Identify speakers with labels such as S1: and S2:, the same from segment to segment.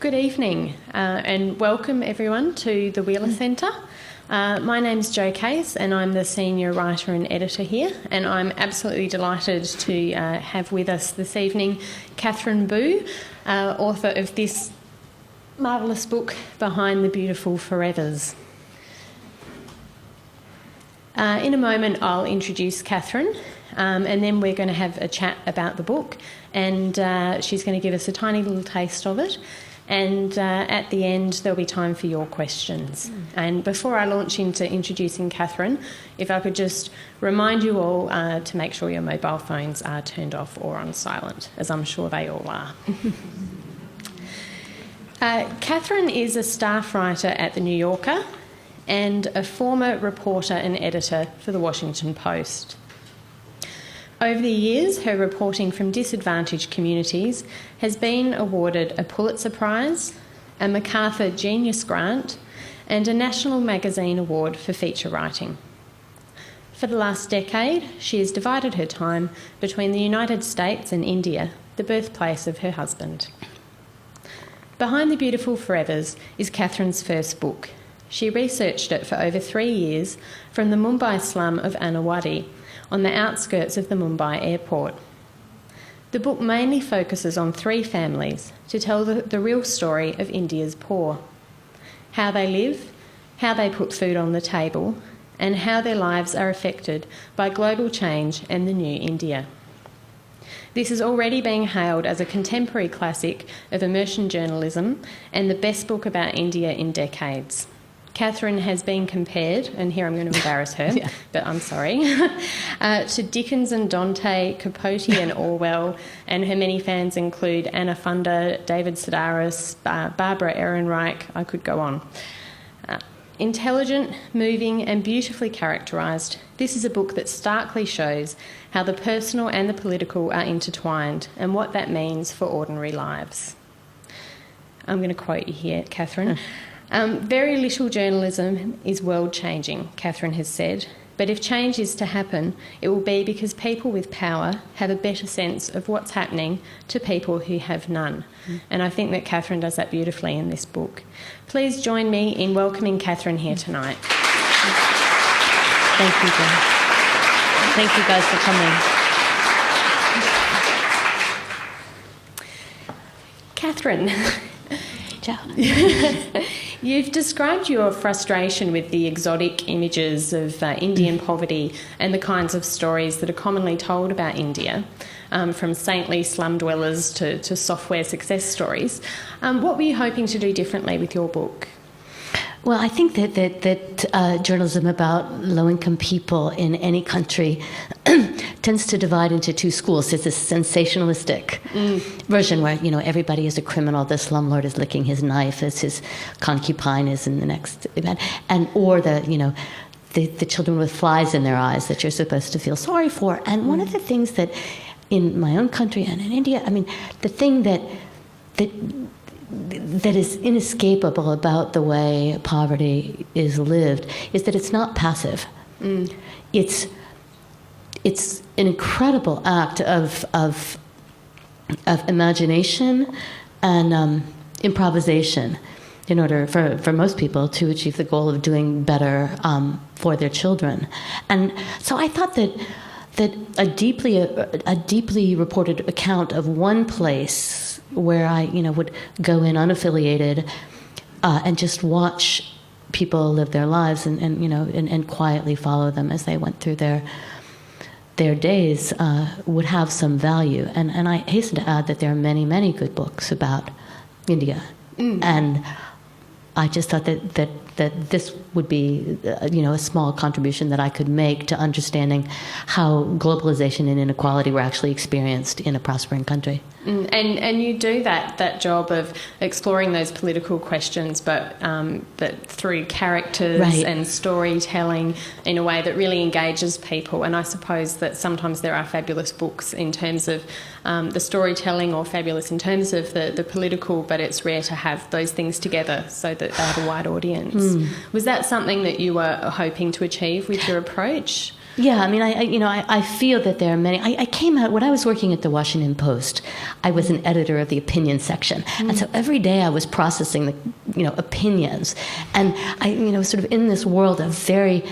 S1: Good evening and welcome everyone to the Wheeler Centre. My name's Jo Case and I'm the senior writer and editor here, and I'm absolutely delighted to have with us this evening Katherine Boo, author of this marvellous book, Behind the Beautiful Forevers. In a moment I'll introduce Katherine and then we're going to have a chat about the book, and she's going to give us a tiny little taste of it, and at the end there'll be time for your questions. And before I launch into introducing Katherine, if I could just remind you all to make sure your mobile phones are turned off or on silent, as I'm sure they all are. Katherine is a staff writer at The New Yorker and a former reporter and editor for The Washington Post. Over the years, her reporting from disadvantaged communities has been awarded a Pulitzer Prize, a MacArthur Genius Grant, and a National Magazine Award for feature writing. For the last decade, she has divided her time between the United States and India, the birthplace of her husband. Behind the Beautiful Forevers is Katherine's first book. She researched it for over 3 years from the Mumbai slum of Annawadi, on the outskirts of the Mumbai airport. The book mainly focuses on 3 families to tell the real story of India's poor: how they live, how they put food on the table, and how their lives are affected by global change and the new India. This is already being hailed as a contemporary classic of immersion journalism and the best book about India in decades. Katherine has been compared, and here I'm going to embarrass her, but I'm sorry, to Dickens and Dante, Capote and Orwell, and her many fans include Anna Funder, David Sedaris, Barbara Ehrenreich. I could go on. Intelligent, moving and beautifully characterised, this is a book that starkly shows how the personal and the political are intertwined and what that means for ordinary lives. I'm going to quote you here, Katherine. Very little journalism is world-changing, Katherine has said, but if change is to happen, it will be because people with power have a better sense of what's happening to people who have none. And I think that Katherine does that beautifully in this book. Please join me in welcoming Katherine here tonight.
S2: Thank you, Jen. Thank you guys for coming.
S1: Katherine.
S2: Ciao.
S1: You've described your frustration with the exotic images of Indian poverty and the kinds of stories that are commonly told about India, from saintly slum dwellers to software success stories. What were you hoping to do differently with your book?
S2: Well, I think that journalism about low-income people in any country tends to divide into 2 schools. There's this sensationalistic version where, everybody is a criminal. The slumlord is licking his knife as his concubine is in the next event, or the children with flies in their eyes that you're supposed to feel sorry for. And one of the things that, in my own country and in India, the thing that is inescapable about the way poverty is lived is that it's not passive. It's an incredible act of imagination and improvisation in order for most people to achieve the goal of doing better for their children. And so I thought that a deeply reported account of one place where I, would go in unaffiliated and just watch people live their lives and quietly follow them as they went through their days would have some value. And I hasten to add that there are many, many good books about India. And I just thought that this would be, a small contribution that I could make to understanding how globalization and inequality were actually experienced in a prospering country.
S1: And you do that job of exploring those political questions, but through characters and storytelling in a way that really engages people. And I suppose that sometimes there are fabulous books in terms of the storytelling, or fabulous in terms of the political, but it's rare to have those things together so that they have a wide audience. Was that something that you were hoping to achieve with your approach?
S2: Yeah, I mean, I feel that there are many. I came out when I was working at the Washington Post. I was an editor of the opinion section, and so every day I was processing the, opinions, and I, sort of in this world of very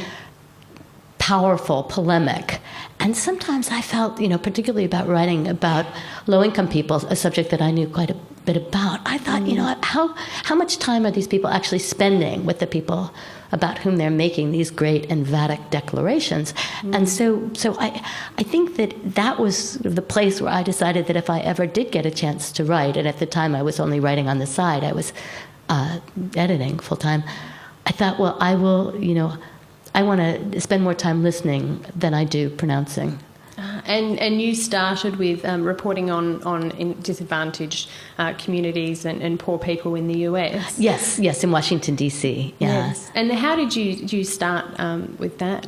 S2: powerful polemic. And sometimes I felt, particularly about writing about low-income people, a subject that I knew quite a bit about. I thought, how much time are these people actually spending with the people about whom they're making these great emphatic declarations? And so I think that was the place where I decided that if I ever did get a chance to write, and at the time I was only writing on the side, I was editing full-time, I thought, well, I will, I want to spend more time listening than I do pronouncing.
S1: And you started with reporting on disadvantaged communities and poor people in the US.
S2: Yes, in Washington, D.C. Yeah. Yes.
S1: And how did you start with that?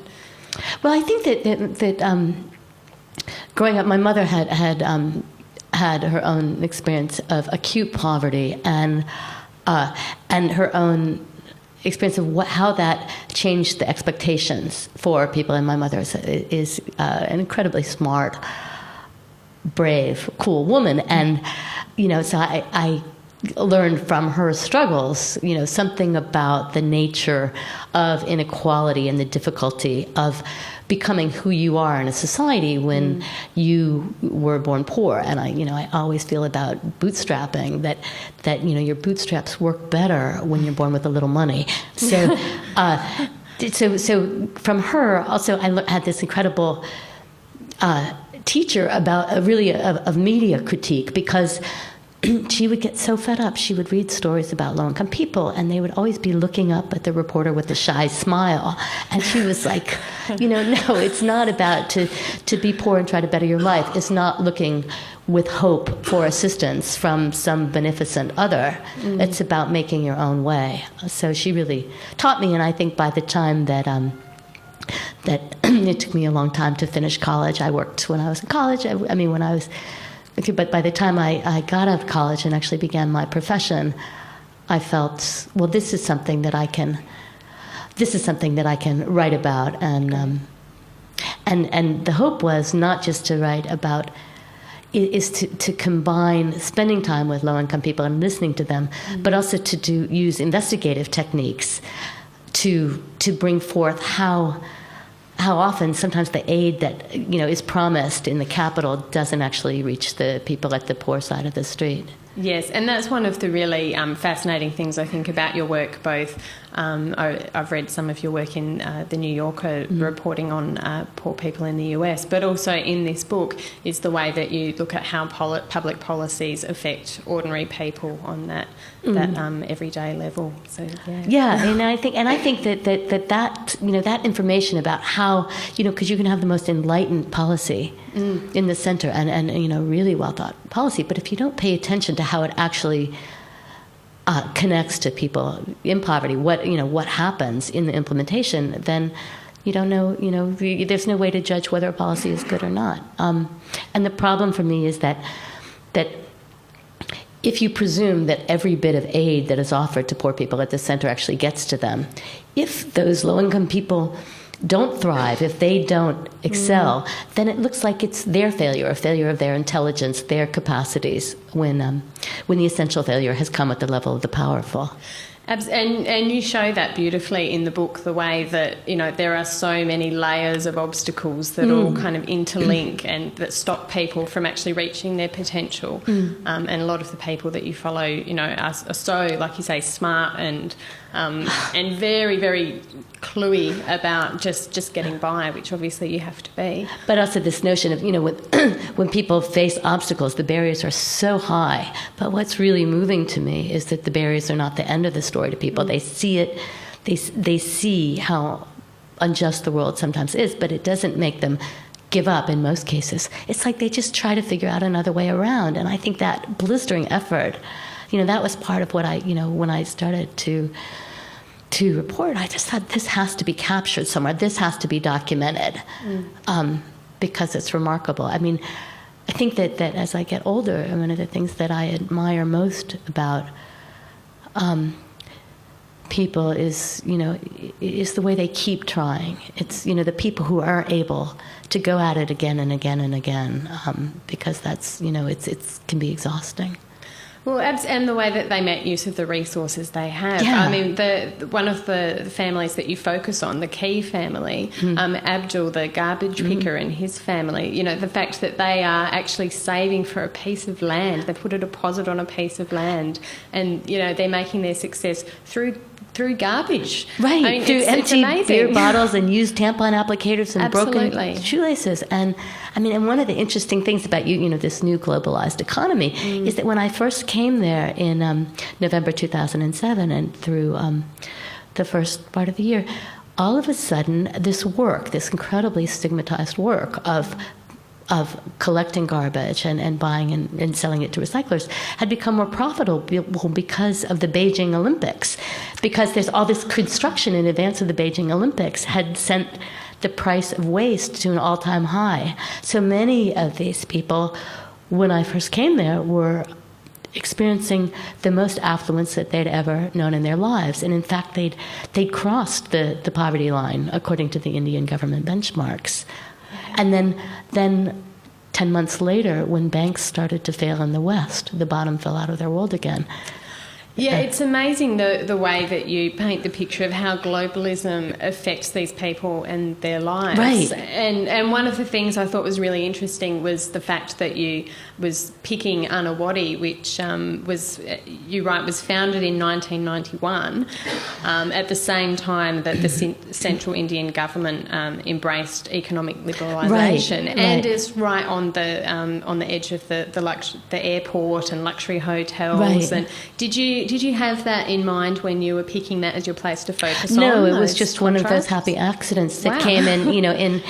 S2: Well, I think that growing up, my mother had her own experience of acute poverty and her own experience of how that changed the expectations for people. And my mother is an incredibly smart, brave, cool woman. And, so I learned from her struggles, something about the nature of inequality and the difficulty of becoming who you are in a society when you were born poor. And I always feel about bootstrapping that your bootstraps work better when you're born with a little money. So, so from her, also I had this incredible teacher about of media critique, because she would get so fed up. She would read stories about low-income people, and they would always be looking up at the reporter with a shy smile. And she was like, no, it's not about to be poor and try to better your life. It's not looking with hope for assistance from some beneficent other. It's about making your own way. So she really taught me, and I think by the time that it took me a long time to finish college. I worked when I was in college. But by the time I got out of college and actually began my profession, I felt, well, this is something that I can write about, and the hope was not just to write about, is to combine spending time with low-income people and listening to them, but also to use investigative techniques to bring forth how often sometimes the aid that is promised in the capital doesn't actually reach the people at the poor side of the street.
S1: Yes, and that's one of the really fascinating things I think about your work. Both I've read some of your work in the New Yorker reporting on poor people in the US, but also in this book is the way that you look at how public policies affect ordinary people on that everyday level. So
S2: yeah, and I think that information about how because you can have the most enlightened policy in the center and really well thought policy, but if you don't pay attention to how it actually connects to people in poverty, what happens in the implementation, then you don't know, there's no way to judge whether a policy is good or not. And the problem for me is that if you presume that every bit of aid that is offered to poor people at the center actually gets to them, if those low-income people don't thrive, if they don't excel, then it looks like it's their failure, a failure of their intelligence, their capacities, when the essential failure has come at the level of the powerful.
S1: And you show that beautifully in the book, the way that there are so many layers of obstacles that all kind of interlink and that stop people from actually reaching their potential. And a lot of the people that you follow, are so, like you say, smart and very, very cluey about just getting by, which obviously you have to be.
S2: But also this notion of, when people face obstacles, the barriers are so high. But what's really moving to me is that the barriers are not the end of the story to people. They see it, they see how unjust the world sometimes is, but it doesn't make them give up in most cases. It's like they just try to figure out another way around. And I think that blistering effort, that was part of what when I started to report, I just thought this has to be captured somewhere. This has to be documented because it's remarkable. I mean, I think that as I get older, one of the things that I admire most about people is the way they keep trying. It's the people who are able to go at it again and again and again, because that's it can be exhausting.
S1: Well, and the way that they make use of the resources they have.
S2: Yeah.
S1: I mean, one of the families that you focus on, the Key family, Abdul, the garbage picker, and his family, the fact that they are actually saving for a piece of land. They put a deposit on a piece of land, and, they're making their success through garbage.
S2: Right,
S1: I mean,
S2: through
S1: it's
S2: empty beer bottles and used tampon applicators and
S1: Absolutely.
S2: broken shoelaces. And and one of the interesting things about this new globalized economy is that when I first came there in November 2007 and through the first part of the year, all of a sudden this incredibly stigmatized work of collecting garbage and buying and selling it to recyclers had become more profitable because of the Beijing Olympics. Because there's all this construction in advance of the Beijing Olympics had sent the price of waste to an all-time high. So many of these people, when I first came there, were experiencing the most affluence that they'd ever known in their lives. And in fact, they'd crossed the poverty line according to the Indian government benchmarks. And then 10 months later, when banks started to fail in the West, the bottom fell out of their world again.
S1: Yeah, it's amazing the way that you paint the picture of how globalism affects these people and their lives.
S2: Right.
S1: And one of the things I thought was really interesting was the fact that you was picking Annawadi, which was founded in 1991, at the same time that the central Indian government embraced economic liberalisation, and is right on the edge of the airport and luxury hotels.
S2: Right.
S1: And did you have that in mind when you were picking that as your place to focus on?
S2: No, it was just one of those happy accidents that came in, and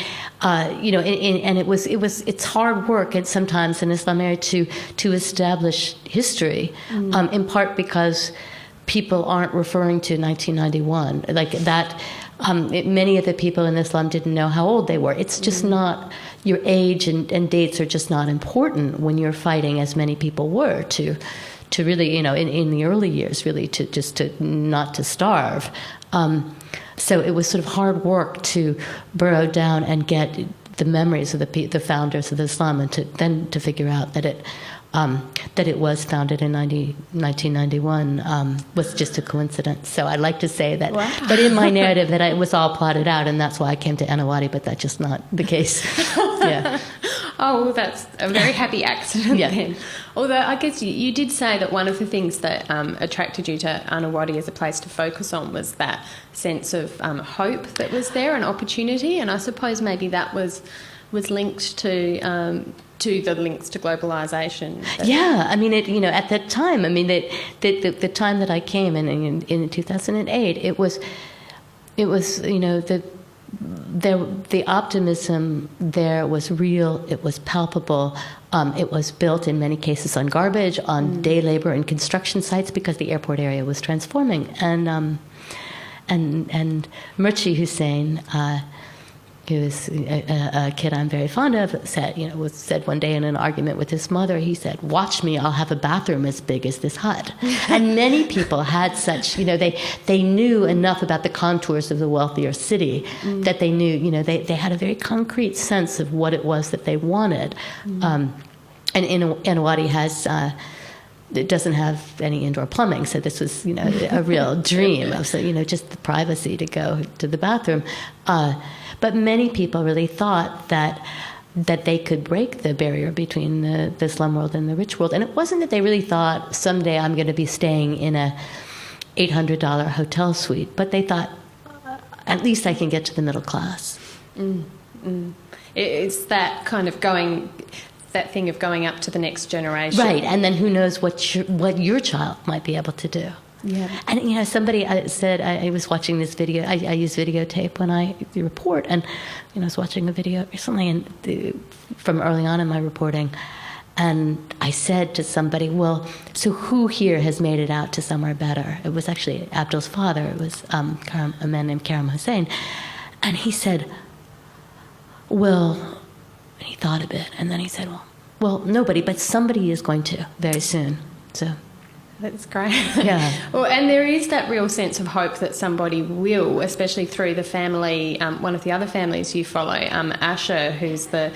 S2: it's hard work and sometimes in Islam area to establish history, in part because people aren't referring to 1991 like that. Many of the people in Islam didn't know how old they were. It's just not, your age and dates are just not important when you're fighting, as many people were, to really, in the early years, really to not to starve. So it was sort of hard work to burrow down and get the memories of the founders of Islam, and to figure out that it was founded in 1991 was just a coincidence. So I'd like to say that, but in my narrative that it was all plotted out, and that's why I came to Annawadi, but that's just not the case. Yeah.
S1: Oh, well, that's a very happy accident then. Although I guess you did say that one of the things that attracted you to Annawadi as a place to focus on was that sense of hope that was there, and opportunity, and I suppose maybe that was linked to the links to globalisation.
S2: Yeah, I mean, at that time, I mean, the time that I came in 2008, it was the optimism there was real. It was palpable. It was built in many cases on garbage, on day labor and construction sites, because the airport area was transforming. And Murchi Hussain, who is a kid I'm very fond of, said one day in an argument with his mother, he said, "Watch me, I'll have a bathroom as big as this hut." And many people had such, they knew enough about the contours of the wealthier city that they knew, they had a very concrete sense of what it was that they wanted. And Annawadi it doesn't have any indoor plumbing, so this was, a real dream of, just the privacy to go to the bathroom. But many people really thought that they could break the barrier between the slum world and the rich world. And it wasn't that they really thought someday I'm going to be staying in a $800 hotel suite, but they thought at least I can get to the middle class.
S1: It's that kind of that thing of going up to the next generation.
S2: Right, and then who knows what your child might be able to do. Yeah. And, somebody said, I was watching this video, I use videotape when I report, and, I was watching a video recently from early on in my reporting, and I said to somebody, well, so who here has made it out to somewhere better? It was actually Abdul's father. It was a man named Karim Hussain. And he said, well, and he thought a bit, and then he said, well, nobody, but somebody is going to very soon. So
S1: That's great.
S2: Yeah.
S1: Well, and there is that real sense of hope that somebody will, especially through the family, one of the other families you follow, Asha, who's the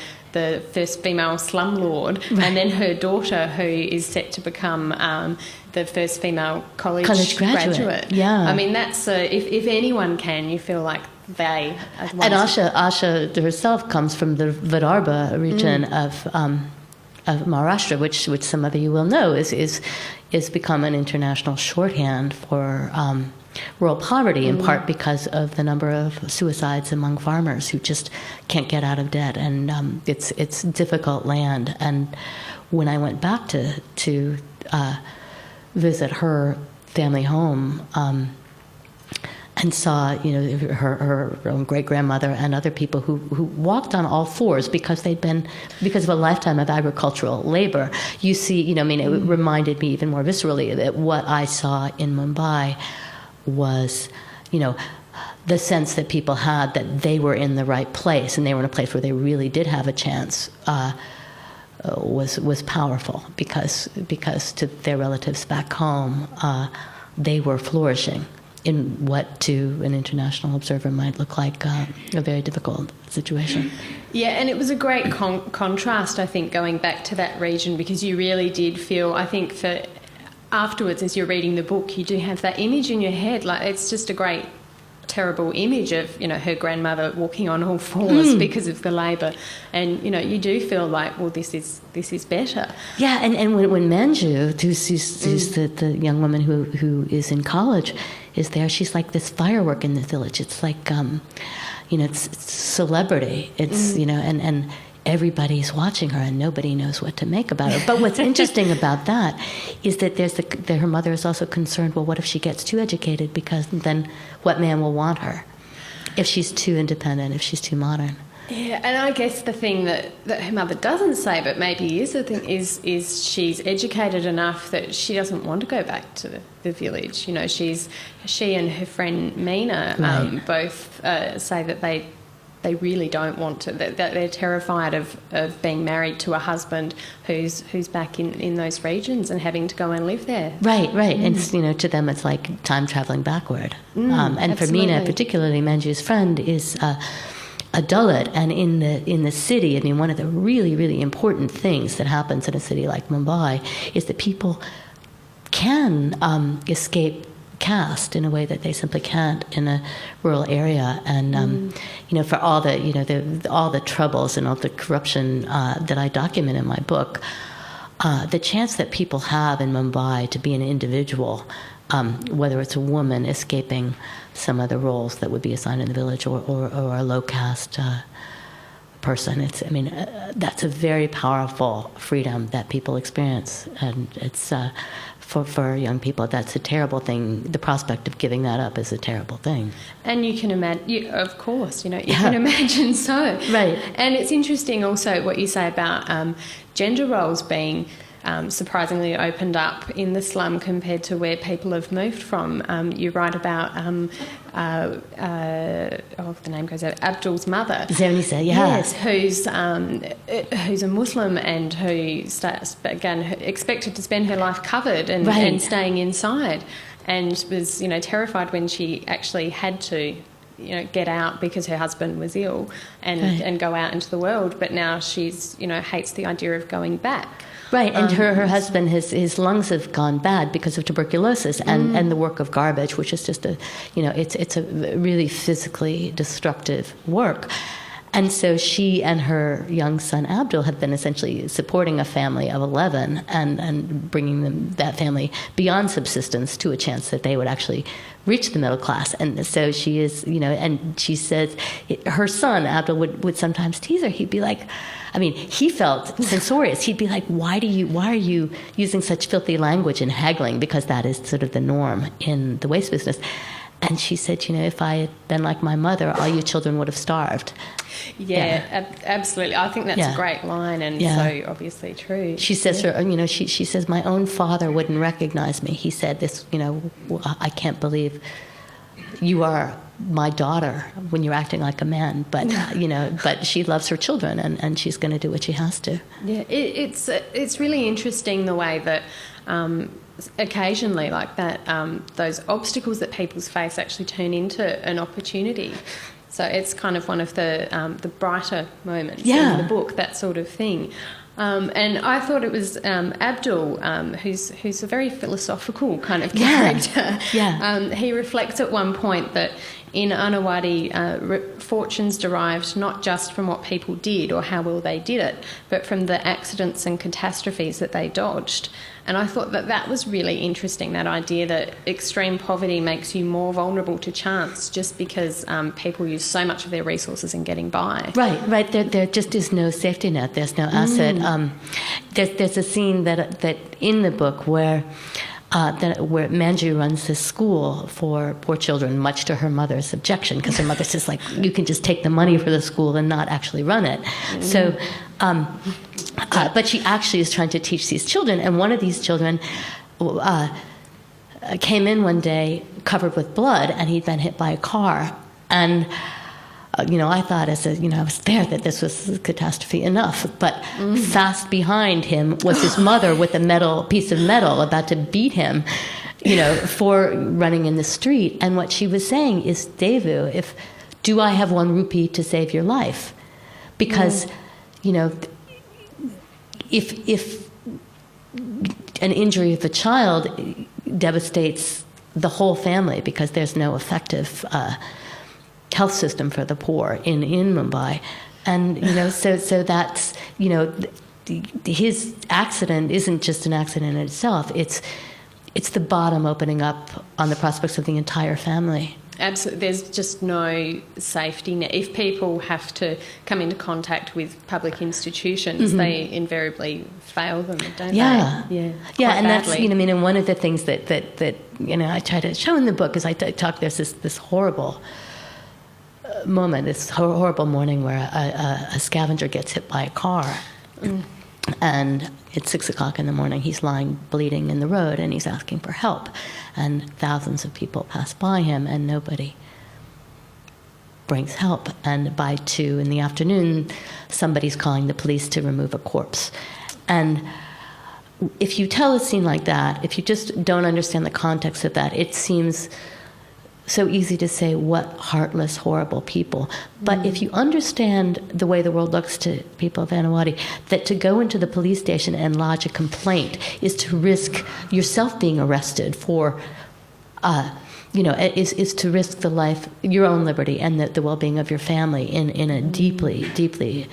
S1: first female slumlord,
S2: Right.
S1: and then her daughter, who is set to become the first female college graduate.
S2: Yeah.
S1: I mean, that's if anyone can, you feel like they are the
S2: And
S1: ones.
S2: Asha herself comes from the Vidarbha region of Maharashtra, which some of you will know is become an international shorthand for rural poverty, in part because of the number of suicides among farmers who just can't get out of debt, and it's difficult land. And when I went back to visit her family home, and saw, her own great-grandmother and other people who walked on all fours because of a lifetime of agricultural labor. You see, it reminded me even more viscerally that what I saw in Mumbai was, the sense that people had that they were in the right place and they were in a place where they really did have a chance was powerful because to their relatives back home, they were flourishing in what to an international observer might look like a very difficult situation.
S1: Yeah, and it was a great contrast, I think, going back to that region, because you really did feel, I think, for afterwards, as you're reading the book, you do have that image in your head. Like, it's just a great, terrible image of, her grandmother walking on all fours because of the labour. And, you do feel like, well, this is better. Yeah,
S2: and when Manju, who's the young woman who is in college, is there, she's like this firework in the village. It's like, it's celebrity. It's, and everybody's watching her and nobody knows what to make about her. But what's interesting about that is that her mother is also concerned, well, what if she gets too educated? Because then what man will want her if she's too independent, if she's too modern?
S1: Yeah, and I guess the thing that her mother doesn't say, but maybe is the thing, is she's educated enough that she doesn't want to go back to the village. She and her friend Meena both say that they really don't want to. That they're terrified of being married to a husband who's back in those regions and having to go and live there.
S2: Right. And to them it's like time traveling backward. And
S1: absolutely.
S2: For Meena particularly, Manju's friend is a Dalit, and in the city, I mean, one of the really, really important things that happens in a city like Mumbai is that people can escape caste in a way that they simply can't in a rural area. And for all all the troubles and all the corruption that I document in my book, the chance that people have in Mumbai to be an individual, whether it's a woman escaping some of the roles that would be assigned in the village or a low caste person, that's a very powerful freedom that people experience, and it's for young people, that's a terrible thing. The prospect of giving that up is a terrible thing.
S1: And you can imagine, of course, you can imagine so.
S2: Right.
S1: And it's interesting also what you say about gender roles being surprisingly opened up in the slum compared to where people have moved from. You write about, the name goes out, Abdul's mother.
S2: Zainisa, yeah.
S1: Yes, who's a Muslim and who expected to spend her life covered and staying inside, and was, terrified when she actually had to get out because her husband was ill and go out into the world. But now she's, hates the idea of going back.
S2: Right, and her husband, his lungs have gone bad because of tuberculosis and the work of garbage, which is just it's a really physically destructive work. And so she and her young son Abdul have been essentially supporting a family of 11 and bringing that family beyond subsistence to a chance that they would actually reach the middle class. And so she is, and she says her son Abdul would sometimes tease her. He'd be like, he felt censorious. He'd be like, why are you using such filthy language and haggling? Because that is sort of the norm in the waste business. And she said, if I had been like my mother, all you children would have starved.
S1: Yeah. Absolutely. I think that's a great line, and so obviously true.
S2: She says, she says, my own father wouldn't recognize me. He said this, I can't believe you are my daughter when you're acting like a man, but but she loves her children and she's going to do what she has to.
S1: Yeah, it's really interesting the way that occasionally, like that, those obstacles that people face actually turn into an opportunity. So it's kind of one of the brighter moments in the book, that sort of thing. And I thought it was Abdul, who's a very philosophical kind of character. He reflects at one point that in Annawadi, fortunes derived not just from what people did or how well they did it, but from the accidents and catastrophes that they dodged. And I thought that was really interesting, that idea that extreme poverty makes you more vulnerable to chance just because people use so much of their resources in getting by.
S2: Right. There just is no safety net. There's no asset. There's a scene that in the book where Manju runs this school for poor children, much to her mother's objection, because her mother says, like, you can just take the money for the school and not actually run it. So, but she actually is trying to teach these children, and one of these children came in one day covered with blood, and he'd been hit by a car. And I thought, I was there, that this was a catastrophe enough. But fast behind him was his mother with a piece of metal about to beat him, for running in the street. And what she was saying is, Devu, do I have 1 rupee to save your life? Because, if an injury of a child devastates the whole family, because there's no effective health system for the poor in Mumbai, and so that's his accident isn't just an accident in itself. It's the bottom opening up on the prospects of the entire family.
S1: Absolutely, there's just no safety net. If people have to come into contact with public institutions, they invariably fail them, don't they?
S2: Yeah,
S1: and
S2: badly.
S1: That's
S2: and one of the things that I try to show in the book is I talk. There's this horrible moment, this horrible morning where a scavenger gets hit by a car, and it's 6 o'clock in the morning. He's lying bleeding in the road, and he's asking for help, and thousands of people pass by him, and nobody brings help. And by 2 in the afternoon, somebody's calling the police to remove a corpse. And if you tell a scene like that, if you just don't understand the context of that, it seems so easy to say, what heartless, horrible people. But if you understand the way the world looks to people of Annawadi, that to go into the police station and lodge a complaint is to risk yourself being arrested for, is to risk your own liberty and the well-being of your family in a deeply, deeply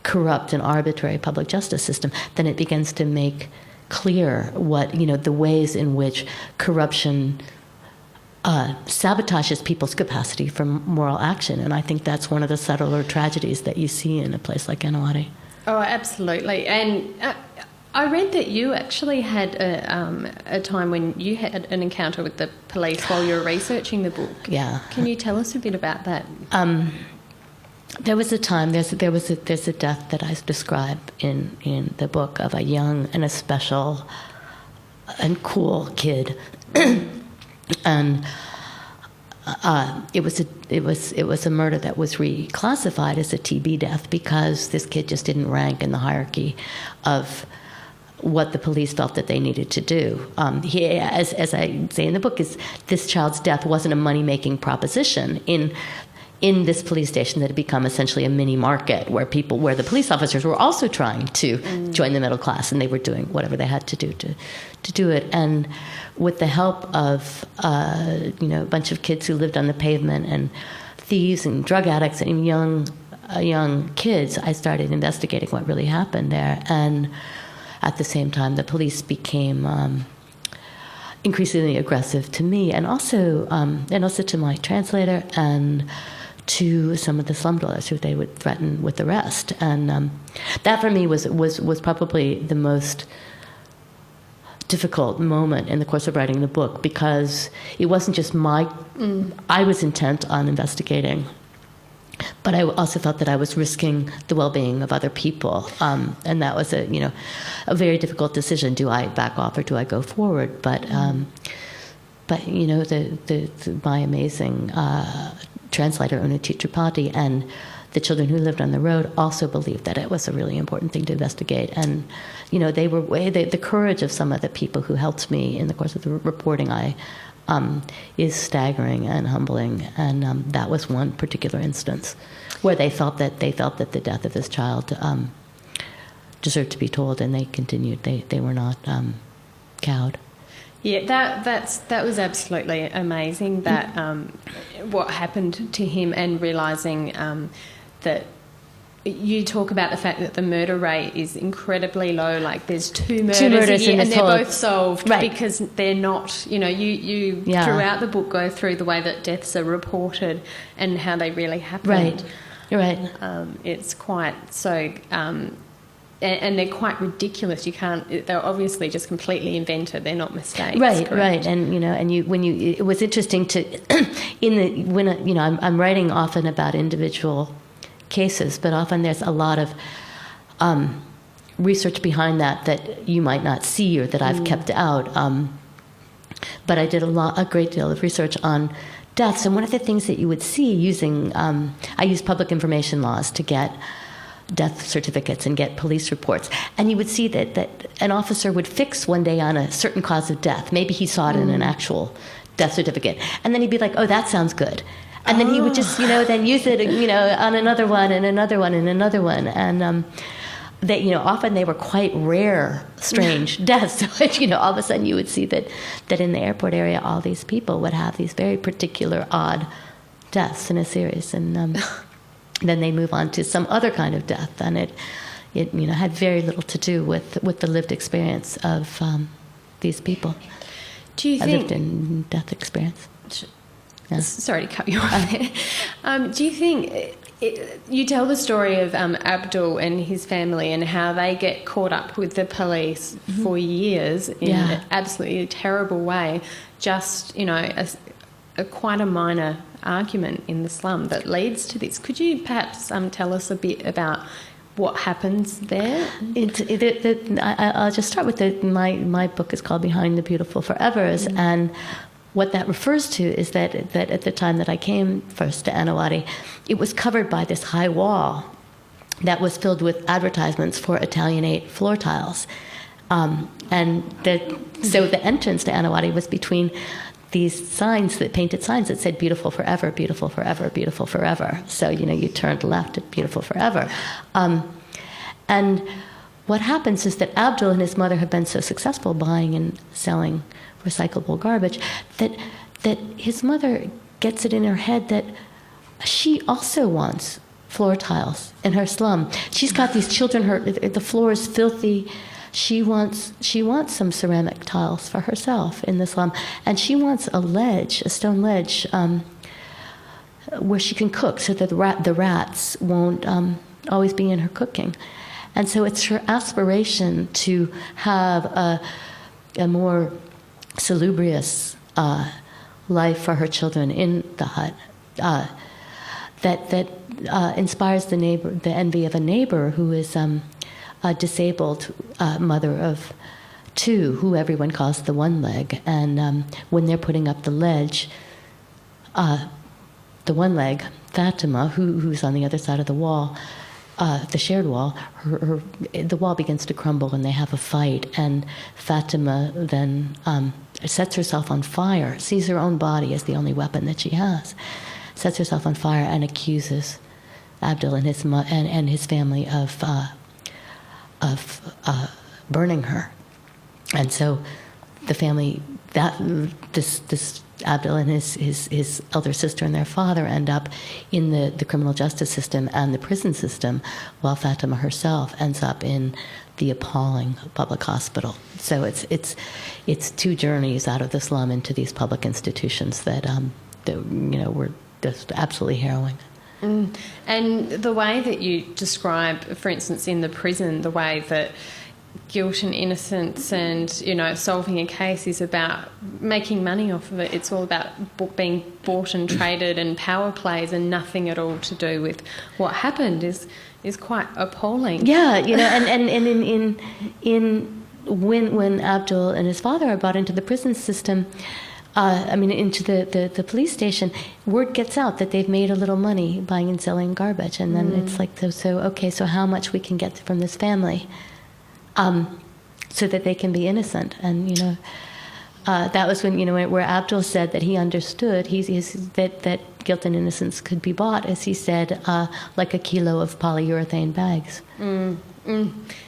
S2: corrupt and arbitrary public justice system, then it begins to make clear what, the ways in which corruption sabotages people's capacity for moral action. And I think that's one of the subtler tragedies that you see in a place like Annawadi.
S1: Oh, absolutely. And I read that you actually had a time when you had an encounter with the police while you were researching the book.
S2: Yeah.
S1: Can you tell us a bit about that?
S2: There was a time, there's a death that I describe in the book of a young and a special and cool kid. And it was a murder that was reclassified as a TB death because this kid just didn't rank in the hierarchy of what the police felt that they needed to do. As I say in the book, this child's death wasn't a money-making proposition in this police station that had become essentially a mini market where the police officers were also trying to join the middle class, and they were doing whatever they had to do to do it. And with the help of a bunch of kids who lived on the pavement and thieves and drug addicts and young kids, I started investigating what really happened there. And at the same time, the police became increasingly aggressive to me, and also to my translator and to some of the slum dwellers who they would threaten with arrest. And that for me was probably the most difficult moment in the course of writing the book, because it wasn't just I was intent on investigating, but I also felt that I was risking the well-being of other people, and that was a very difficult decision. Do I back off or do I go forward? But my amazing translator Untitled Chapter and the children who lived on the road also believed that it was a really important thing to investigate. And, they were the courage of some of the people who helped me in the course of the reporting is staggering and humbling. And that was one particular instance where they felt that the death of this child deserved to be told, and they continued. They were not cowed.
S1: Yeah, that was absolutely amazing. That what happened to him, and realising that you talk about the fact that the murder rate is incredibly low. Like there's two murders a year, and they're both solved because they're not. You throughout the book go through the way that deaths are reported and how they really happened.
S2: Right.
S1: It's quite so. And they're quite ridiculous. They're obviously just completely invented. They're not mistakes.
S2: Right. And it was interesting to I'm writing often about individual cases, but often there's a lot of research behind that you might not see or that I've kept out. But I did a great deal of research on deaths, and one of the things that you would see using I use public information laws to get death certificates and get police reports. And you would see that an officer would fix one day on a certain cause of death. Maybe he saw it in an actual death certificate. And then he'd be like, oh, that sounds good. And then he would just, then use it, on another one and another one and another one. And often they were quite rare, strange deaths. So, all of a sudden you would see that in the airport area, all these people would have these very particular odd deaths in a series. And then they move on to some other kind of death, and it had very little to do with the lived experience of these people.
S1: Do you think
S2: lived-in death experience?
S1: Yeah. Sorry to cut you off there. Do you think you tell the story of Abdul and his family and how they get caught up with the police for years in an absolutely terrible way? Just quite a minor argument in the slum that leads to this. Could you perhaps tell us a bit about what happens there?
S2: I'll just start with my book is called Behind the Beautiful Forevers, and what that refers to is that at the time that I came first to Annawadi, it was covered by this high wall that was filled with advertisements for Italianate floor tiles. So the entrance to Annawadi was between these painted signs that said "Beautiful Forever, Beautiful Forever, Beautiful Forever." So you turned left at "Beautiful Forever," and what happens is that Abdul and his mother have been so successful buying and selling recyclable garbage that his mother gets it in her head that she also wants floor tiles in her slum. She's got these children. The floor is filthy. She wants some ceramic tiles for herself in the slum, and she wants a stone ledge, where she can cook, so that the rats won't always be in her cooking. And so it's her aspiration to have a more salubrious life for her children in the hut that inspires the envy of a neighbor who is a disabled mother of two, who everyone calls the one leg. And when they're putting up the ledge, the one leg, Fatima, who's on the other side of the wall, the shared wall, the wall begins to crumble and they have a fight. And Fatima then sets herself on fire, sees her own body as the only weapon that she has, sets herself on fire and accuses Abdul and his family of burning her. And so the family, this Abdul and his elder sister and their father end up in the criminal justice system and the prison system, while Fatima herself ends up in the appalling public hospital. So it's two journeys out of the slum into these public institutions that were just absolutely harrowing.
S1: And the way that you describe, for instance, in the prison, the way that guilt and innocence and, solving a case is about making money off of it. It's all about being bought and traded and power plays, and nothing at all to do with what happened is quite appalling.
S2: Yeah, and when Abdul and his father are brought into the prison system, into the police station, word gets out that they've made a little money buying and selling garbage, and then it's like, so how much we can get from this family, so that they can be innocent. And that was when where Abdul said that he understood that guilt and innocence could be bought, as he said, like a kilo of polyurethane bags.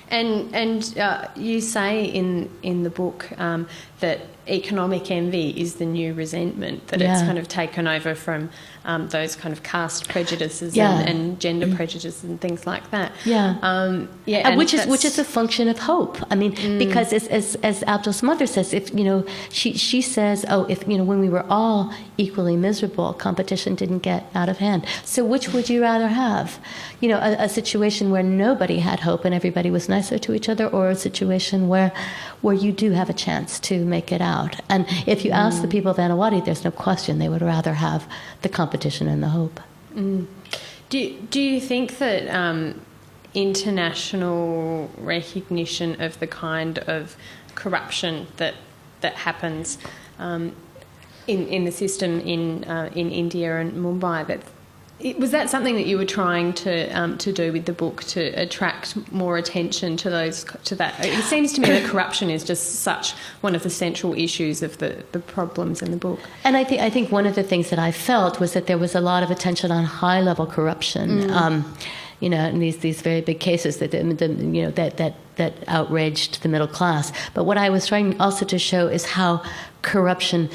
S1: And you say in the book that economic envy is the new resentment, that it's kind of taken over from those kind of caste prejudices and gender prejudices and things like that.
S2: Which is a function of hope. I mean, because as Abdul's mother says, if she says, if when we were all equally miserable, competition didn't get out of hand. So which would you rather have? A situation where nobody had hope and everybody was nicer to each other, or a situation where you do have a chance to make it out. And if you ask the people of Annawadi, there's no question they would rather have the competition and the hope.
S1: Do you think that international recognition of the kind of corruption that happens in the system in India and Mumbai, was that something that you were trying to do with the book, to attract more attention to that? It seems to me that corruption is just such one of the central issues of the problems in the book.
S2: And I think one of the things that I felt was that there was a lot of attention on high level corruption. In these very big cases that outraged the middle class. But what I was trying also to show is how corruption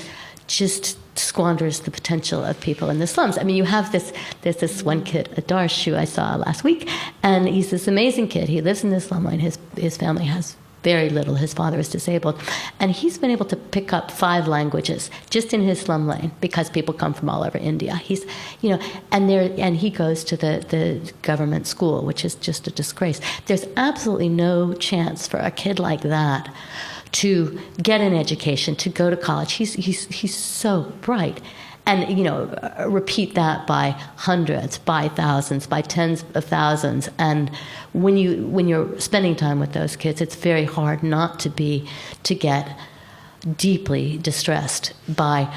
S2: just squanders the potential of people in the slums. I mean, there's this one kid, Adarsh, who I saw last week, and he's this amazing kid. He lives in the slum line. His family has very little. His father is disabled, and he's been able to pick up 5 languages just in his slum lane because people come from all over India. He's, and he goes to the government school, which is just a disgrace. There's absolutely no chance for a kid like that to get an education, to go to college. He's so bright. And, repeat that by hundreds, by thousands, by tens of thousands. And when you're spending time with those kids, it's very hard not to get deeply distressed by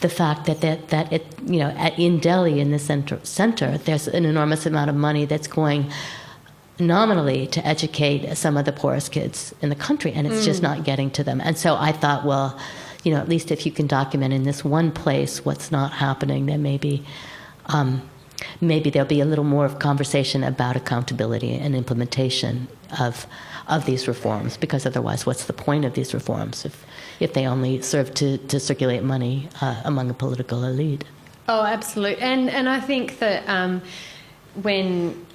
S2: the fact that in Delhi, in the center, there's an enormous amount of money that's going nominally to educate some of the poorest kids in the country, and it's just not getting to them. And so I thought, well, at least if you can document in this one place what's not happening, then maybe there'll be a little more of conversation about accountability and implementation of these reforms, because otherwise what's the point of these reforms if they only serve to circulate money among a political elite?
S1: Oh, absolutely. And I think that when...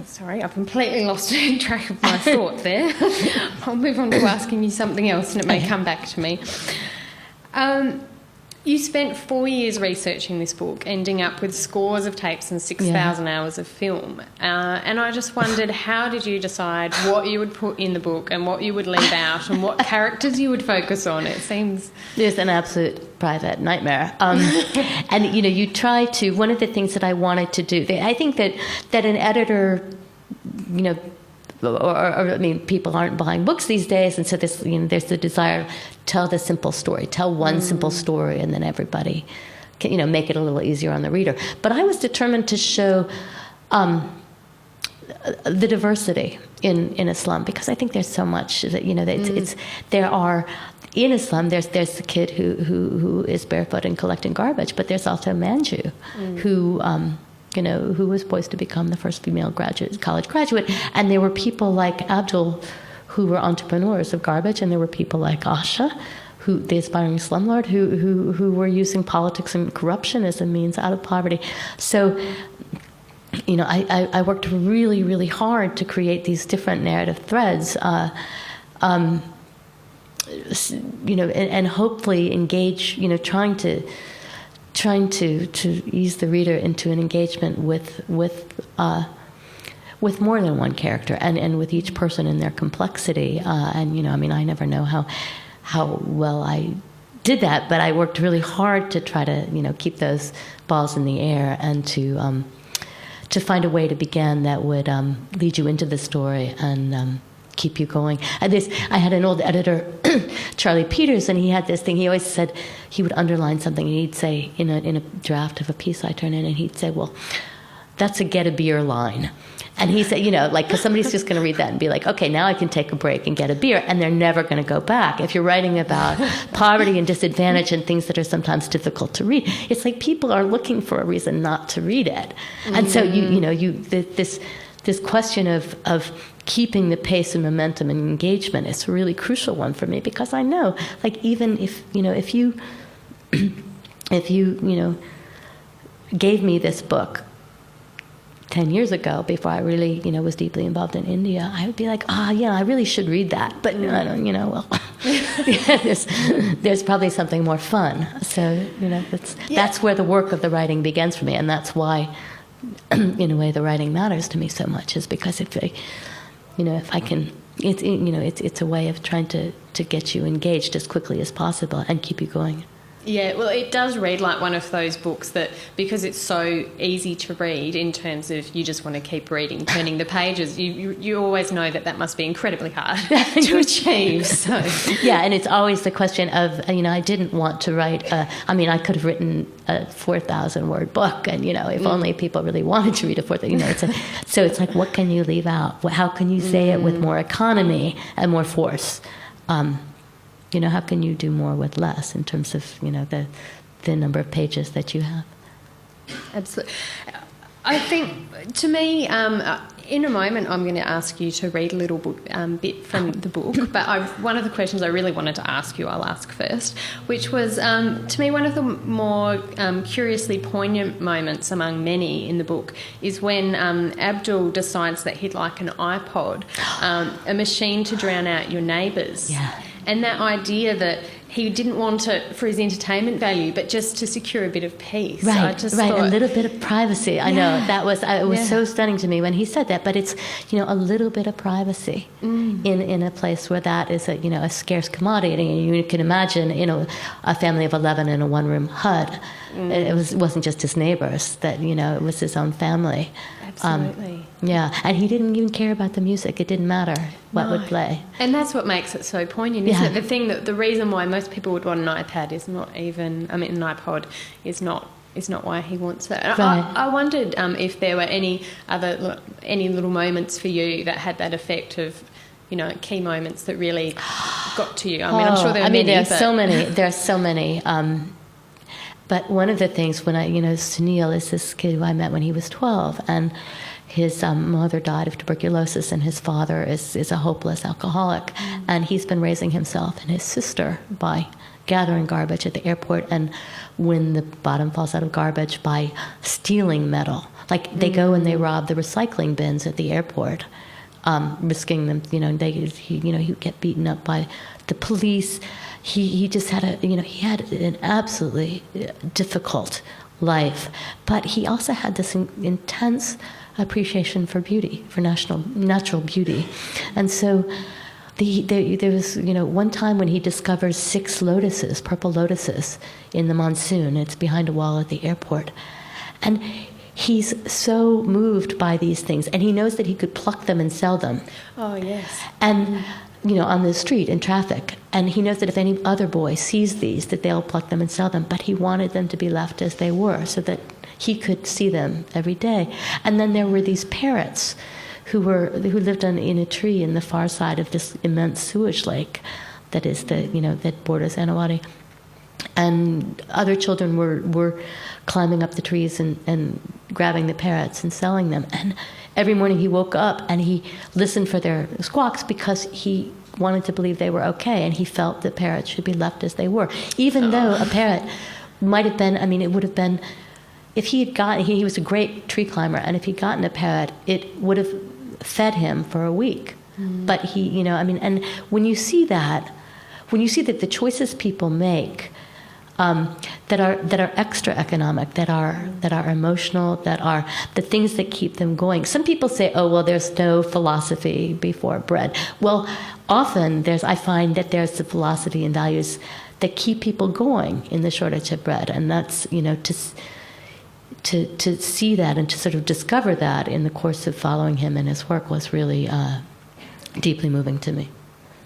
S1: Sorry, I've completely lost track of my thought there. I'll move on to asking you something else and it may come back to me. You spent 4 years researching this book, ending up with scores of tapes and 6,000 hours of film. And I just wondered, how did you decide what you would put in the book and what you would leave out and what characters you would focus on? It seems... It's
S2: an absolute private nightmare. And, you try to... One of the things that I wanted to do... I think that an editor, people aren't buying books these days, and so there's the desire, tell the simple story, tell one simple story, and then everybody can, make it a little easier on the reader. But I was determined to show the diversity in a slum, because I think there's so much that in a slum there's the kid who is barefoot and collecting garbage, but there's also Manju who was poised to become the first female college graduate. And there were people like Abdul who were entrepreneurs of garbage, and there were people like Asha, the aspiring slumlord, who were using politics and corruption as a means out of poverty. So, I worked really, really hard to create these different narrative threads, and hopefully engage, trying to ease the reader into an engagement with more than one character, and with each person in their complexity. I never know how well I did that, but I worked really hard to try to keep those balls in the air and to find a way to begin that would lead you into the story and keep you going. I had an old editor Charlie Peters, and he had this thing. He always said he would underline something, and he'd say in a draft of a piece I turn in, and he'd say, "Well, that's a get a beer line." And he said, because somebody's just going to read that and be like, okay, now I can take a break and get a beer, and they're never going to go back. If you're writing about poverty and disadvantage and things that are sometimes difficult to read, it's like people are looking for a reason not to read it. And so this question of keeping the pace and momentum and engagement is a really crucial one for me, because I know, like, even if you gave me this book 10 years ago, before I really, was deeply involved in India, I would be like, I really should read that. But I don't, there's probably something more fun. So, that's where the work of the writing begins for me. And that's why, in a way, the writing matters to me so much, is because if I can, it's a way of trying to get you engaged as quickly as possible and keep you going.
S1: Yeah, well, it does read like one of those books that, because it's so easy to read in terms of you just want to keep reading, turning the pages, you always know that must be incredibly hard to achieve. So
S2: yeah, and it's always the question of, I didn't want to write, I could have written a 4,000-word book, and, if only people really wanted to read a 4,000, so it's like, what can you leave out? How can you say it with more economy and more force? How can you do more with less in terms of, the number of pages that you have?
S1: Absolutely. I think, to me, in a moment, I'm going to ask you to read a little bit from the book, but one of the questions I really wanted to ask you, I'll ask first, which was, to me, one of the more curiously poignant moments among many in the book is when Abdul decides that he'd like an iPod, a machine to drown out your neighbours.
S2: Yeah.
S1: And that idea that he didn't want it for his entertainment value, but just to secure a bit of peace.
S2: Right, a little bit of privacy. I know, it was so stunning to me when he said that, but it's, a little bit of privacy in a place where that is a scarce commodity. And you can imagine, a family of 11 in a one-room hut. It wasn't just his neighbors, that, it was his own family.
S1: Absolutely.
S2: And he didn't even care about the music. It didn't matter what would play.
S1: And that's what makes it so poignant, isn't it? The reason why most people would want an iPad is not even, an iPod is not why he wants it. Right. I wondered if there were any little moments for you that had that effect of, key moments that really got to you. I'm sure there are many.
S2: There are so many. But one of the things when Sunil is this kid who I met when he was 12, and his mother died of tuberculosis, and his father is a hopeless alcoholic, and he's been raising himself and his sister by gathering garbage at the airport, and when the bottom falls out of garbage, by stealing metal. Like, they go and they rob the recycling bins at the airport, risking them. He would get beaten up by the police. He just had he had an absolutely difficult life, but he also had this intense appreciation for beauty, for natural beauty. And so there was one time when he discovers 6 lotuses, purple lotuses, in the monsoon. It's behind a wall at the airport, and he's so moved by these things, and he knows that he could pluck them and sell them.
S1: Oh yes.
S2: And on the street in traffic. And he knows that if any other boy sees these, that they'll pluck them and sell them. But he wanted them to be left as they were, so that he could see them every day. And then there were these parrots who lived in a tree in the far side of this immense sewage lake that is that borders Annawadi. And other children were climbing up the trees and grabbing the parrots and selling them. And every morning he woke up and he listened for their squawks, because he wanted to believe they were okay, and he felt that parrots should be left as they were. Even though a parrot might have been, it would have been, if he had gotten, he was a great tree climber, and if he'd gotten a parrot, it would have fed him for a week. But he, and when you see that the choices people make, that are extra economic, that are emotional, that are the things that keep them going. Some people say, oh, well, there's no philosophy before bread. Well, often I find that there's the philosophy and values that keep people going in the shortage of bread, and that's to see that and to sort of discover that in the course of following him and his work was really deeply moving to me.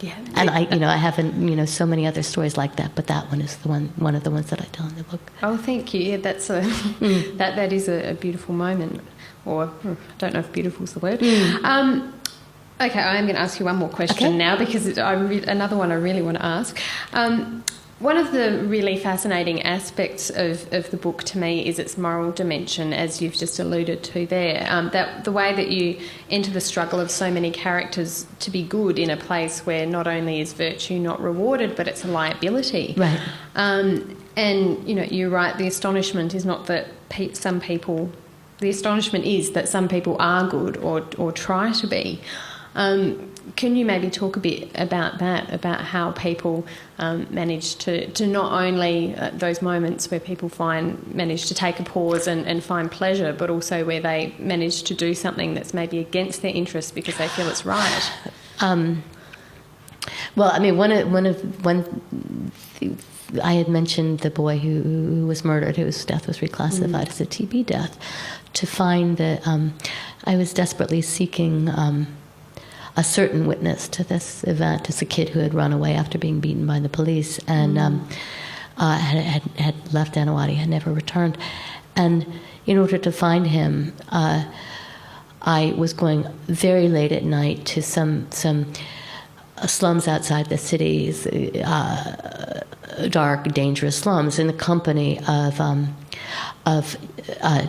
S1: Yeah.
S2: And I haven't, so many other stories like that, but that one is one of the ones that I tell in the book.
S1: Oh, thank you. Yeah, that's that is a beautiful moment, or I don't know if beautiful is the word. Okay, I am going to ask you one more question now, because another one I really want to ask. One of the really fascinating aspects of the book to me is its moral dimension, as you've just alluded to there. That the way that you enter the struggle of so many characters to be good in a place where not only is virtue not rewarded, but it's a liability.
S2: Right.
S1: And you're right. The astonishment is not that some people. The astonishment is that some people are good or try to be. Can you maybe talk a bit about that, about how people manage to not only those moments where people manage to take a pause and find pleasure, but also where they manage to do something that's maybe against their interests because they feel it's right?
S2: Well, I mean, I had mentioned the boy who was murdered, whose death was reclassified as a TB death, to find that I was desperately seeking a certain witness to this event. It's a kid who had run away after being beaten by the police and had left Annawadi, had never returned. And in order to find him, I was going very late at night to some slums outside the cities, dark, dangerous slums, in the company of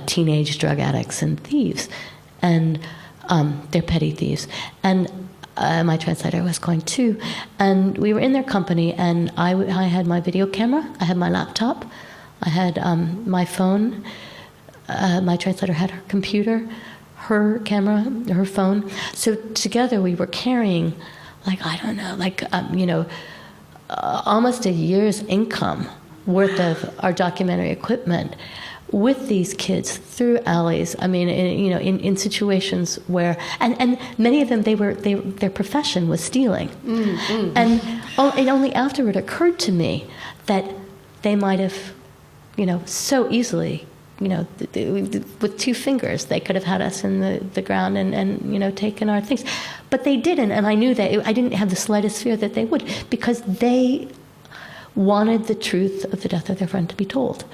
S2: teenage drug addicts and thieves, and they're petty thieves. And my translator was going too, and we were in their company. And I had my video camera, I had my laptop, I had my phone. My translator had her computer, her camera, her phone. So together we were carrying, almost a year's income worth of our documentary equipment with these kids through alleys. I mean, in situations where, and many of them, their profession was stealing. And only afterward occurred to me that they might have, so easily, with two fingers, they could have had us in the ground and taken our things. But they didn't, and I knew that I didn't have the slightest fear that they would, because they wanted the truth of the death of their friend to be told.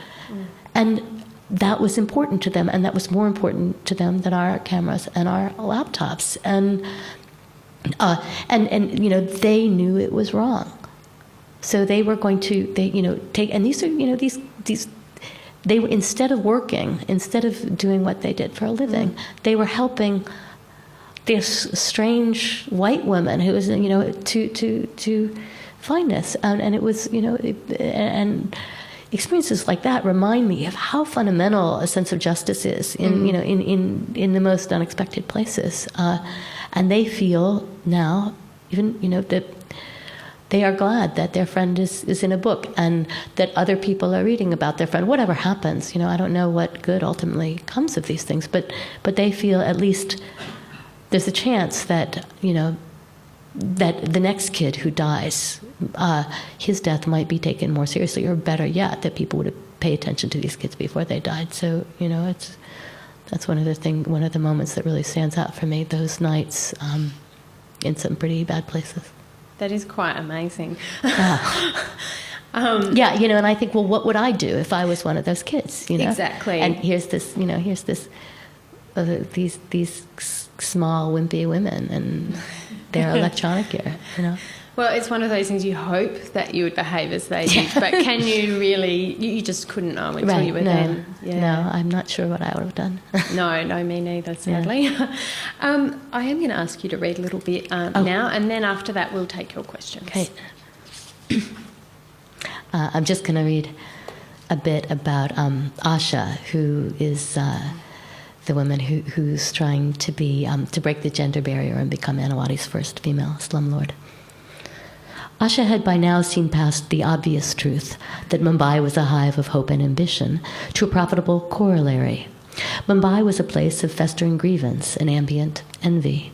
S2: And that was important to them, and that was more important to them than our cameras and our laptops. And they knew it was wrong. So they were going to, take, and these are, these they were, instead of working, instead of doing what they did for a living, they were helping this strange white woman who was, to find us. And it was, and experiences like that remind me of how fundamental a sense of justice is in, in the most unexpected places. And they feel now, even, that they are glad that their friend is in a book, and that other people are reading about their friend. Whatever happens, I don't know what good ultimately comes of these things, but they feel at least there's a chance that, that the next kid who dies, his death might be taken more seriously, or better yet, that people would pay attention to these kids before they died. So, that's one of the moments that really stands out for me, those nights in some pretty bad places.
S1: That is quite amazing.
S2: Yeah, and I think, well, what would I do if I was one of those kids?
S1: Exactly.
S2: And here's this, these small, wimpy women, and their electronic gear,
S1: Well, it's one of those things you hope that you would behave as they did, but can you really? You just couldn't know until you were there.
S2: No, I'm not sure what I would have done.
S1: No, me neither, sadly. Yeah. I am going to ask you to read a little bit now, and then after that we'll take your questions.
S2: Okay. I'm just going to read a bit about Asha, who is the woman who's trying to break the gender barrier and become Annawadi's first female slumlord. Asha had by now seen past the obvious truth that Mumbai was a hive of hope and ambition to a profitable corollary. Mumbai was a place of festering grievance and ambient envy.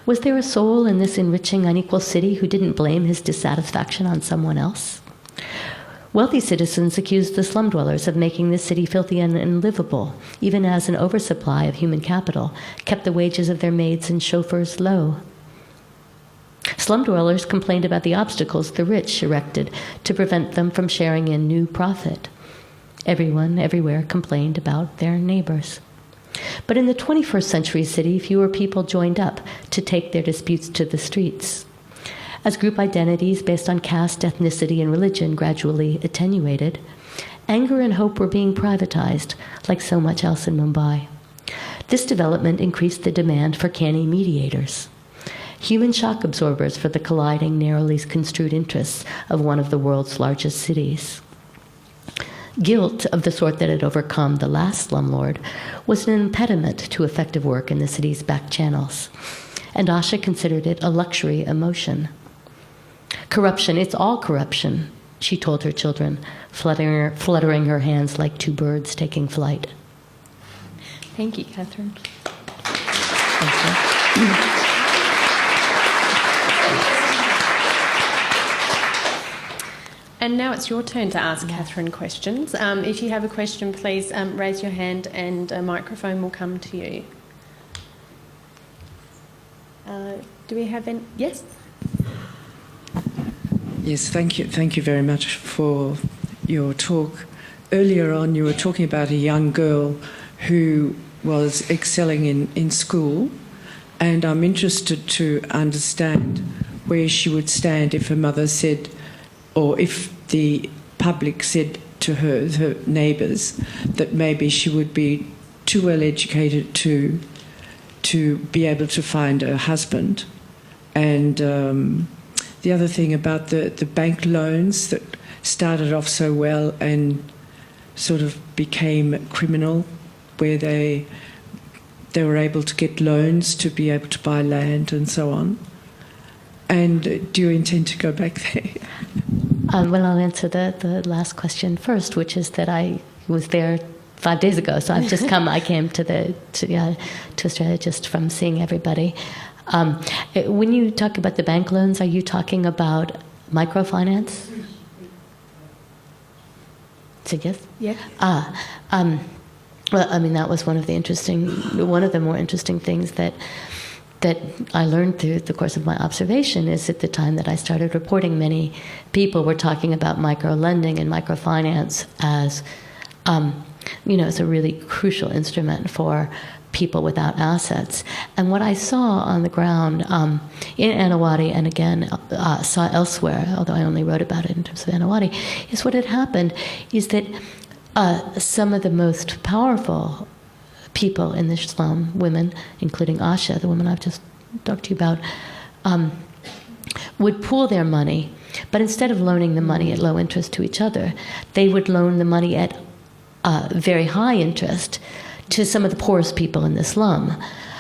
S2: Was there a soul in this enriching, unequal city who didn't blame his dissatisfaction on someone else? Wealthy citizens accused the slum dwellers of making the city filthy and unlivable, even as an oversupply of human capital kept the wages of their maids and chauffeurs low. Slum dwellers complained about the obstacles the rich erected to prevent them from sharing in new profit. Everyone, everywhere, complained about their neighbors. But in the 21st century city, fewer people joined up to take their disputes to the streets. As group identities based on caste, ethnicity, and religion gradually attenuated, anger and hope were being privatized, like so much else in Mumbai. This development increased the demand for canny mediators, human shock absorbers for the colliding, narrowly construed interests of one of the world's largest cities. Guilt of the sort that had overcome the last slumlord was an impediment to effective work in the city's back channels, and Asha considered it a luxury emotion. Corruption, it's all corruption, she told her children, fluttering her hands like two birds taking flight.
S1: Thank you, Katherine.
S2: Thank you.
S1: And now it's your turn to ask Katherine questions. If you have a question, please raise your hand and a microphone will come to you. Do we have any? Yes?
S3: Yes, thank you. Thank you very much for your talk. Earlier on, you were talking about a young girl who was excelling in school, and I'm interested to understand where she would stand if her mother said, or if the public said to her neighbours, that maybe she would be too well educated to be able to find a husband. And the other thing about the bank loans that started off so well and sort of became criminal, where they were able to get loans to be able to buy land and so on. And do you intend to go back there?
S2: Well, I'll answer the last question first, which is that I was there 5 days ago, so I've just come. I came to Australia just from seeing everybody. When you talk about the bank loans, are you talking about microfinance? So yes.
S1: Yeah.
S2: Well, I mean, that was one of the more interesting things that I learned through the course of my observation is at the time that I started reporting, many people were talking about micro-lending and microfinance as, as a really crucial instrument for people without assets. And what I saw on the ground in Annawadi, and again saw elsewhere, although I only wrote about it in terms of Annawadi, is what had happened is that some of the most powerful people in the slum, women, including Asha, the woman I've just talked to you about, would pool their money, but instead of loaning the money at low interest to each other, they would loan the money at very high interest to some of the poorest people in the slum.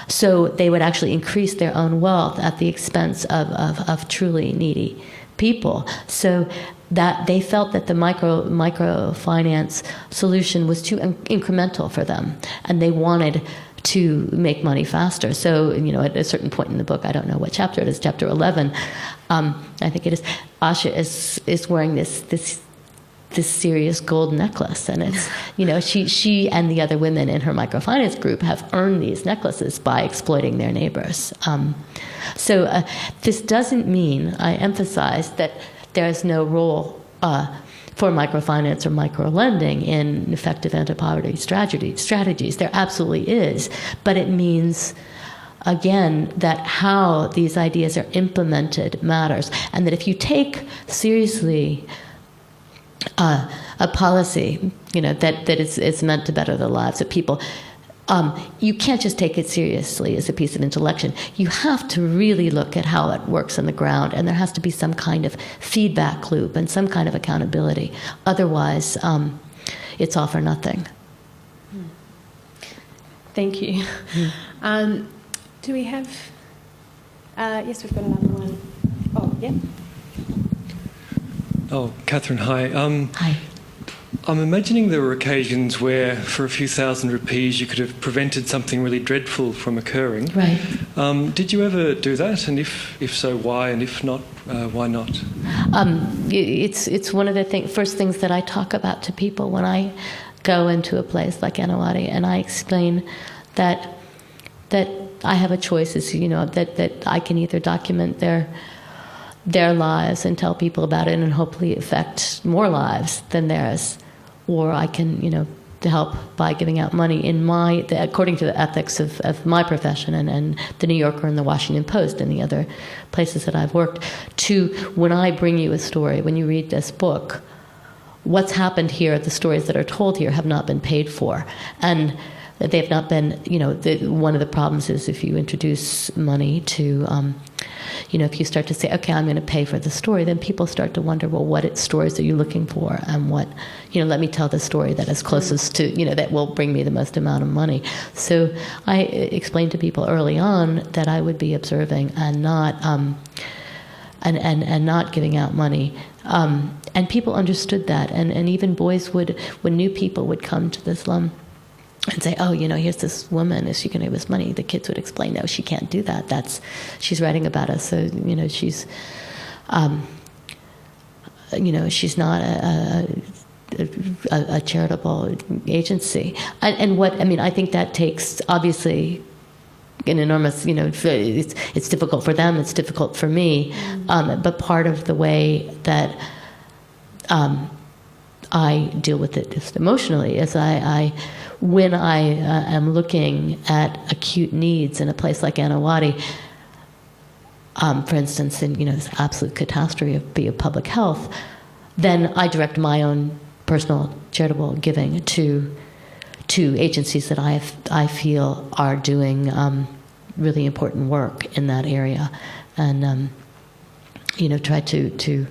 S2: So they would actually increase their own wealth at the expense of truly needy people. So that they felt that the microfinance solution was too incremental for them, and they wanted to make money faster. So, at a certain point in the book, I don't know what chapter it is, chapter 11, I think it is, Asha is wearing this serious gold necklace, and it's, she and the other women in her microfinance group have earned these necklaces by exploiting their neighbors. So this doesn't mean, I emphasize, that there is no role for microfinance or microlending in effective anti-poverty strategies. There absolutely is, but it means, again, that how these ideas are implemented matters, and that if you take seriously a policy, that it's meant to better the lives of people, you can't just take it seriously as a piece of intellection. You have to really look at how it works on the ground, and there has to be some kind of feedback loop and some kind of accountability. Otherwise, it's all for nothing.
S1: Thank you. Do we have... yes, we've got another one. Oh, yeah.
S4: Oh, Katherine, hi.
S2: Hi.
S4: I'm imagining there were occasions where, for a few thousand rupees, you could have prevented something really dreadful from occurring.
S2: Right.
S4: Did you ever do that? And if so, why? And if not, why not?
S2: It's one of the first things that I talk about to people when I go into a place like Annawadi, and I explain that I have a choice, that I can either document their their lives and tell people about it and hopefully affect more lives than theirs. Or I can, to help by giving out money according to the ethics of my profession and the New Yorker and the Washington Post and the other places that I've worked, to when I bring you a story, when you read this book, what's happened here, the stories that are told here have not been paid for. And they've not been, one of the problems is if you introduce money to, if you start to say, okay, I'm going to pay for the story, then people start to wonder, well, what stories are you looking for? And what, let me tell the story that is closest to, that will bring me the most amount of money. So I explained to people early on that I would be observing and not, and not giving out money. And people understood that. And even boys when new people would come to the slum, and say, oh, here's this woman, is she going to give us money? The kids would explain, no, she can't do that. She's writing about us, so, she's, she's not a charitable agency. I think that takes, obviously, an enormous, it's difficult for them, it's difficult for me, but part of the way that I deal with it just emotionally is when I am looking at acute needs in a place like Annawadi, for instance, in this absolute catastrophe of public health, then I direct my own personal charitable giving to agencies that I feel are doing really important work in that area, and try to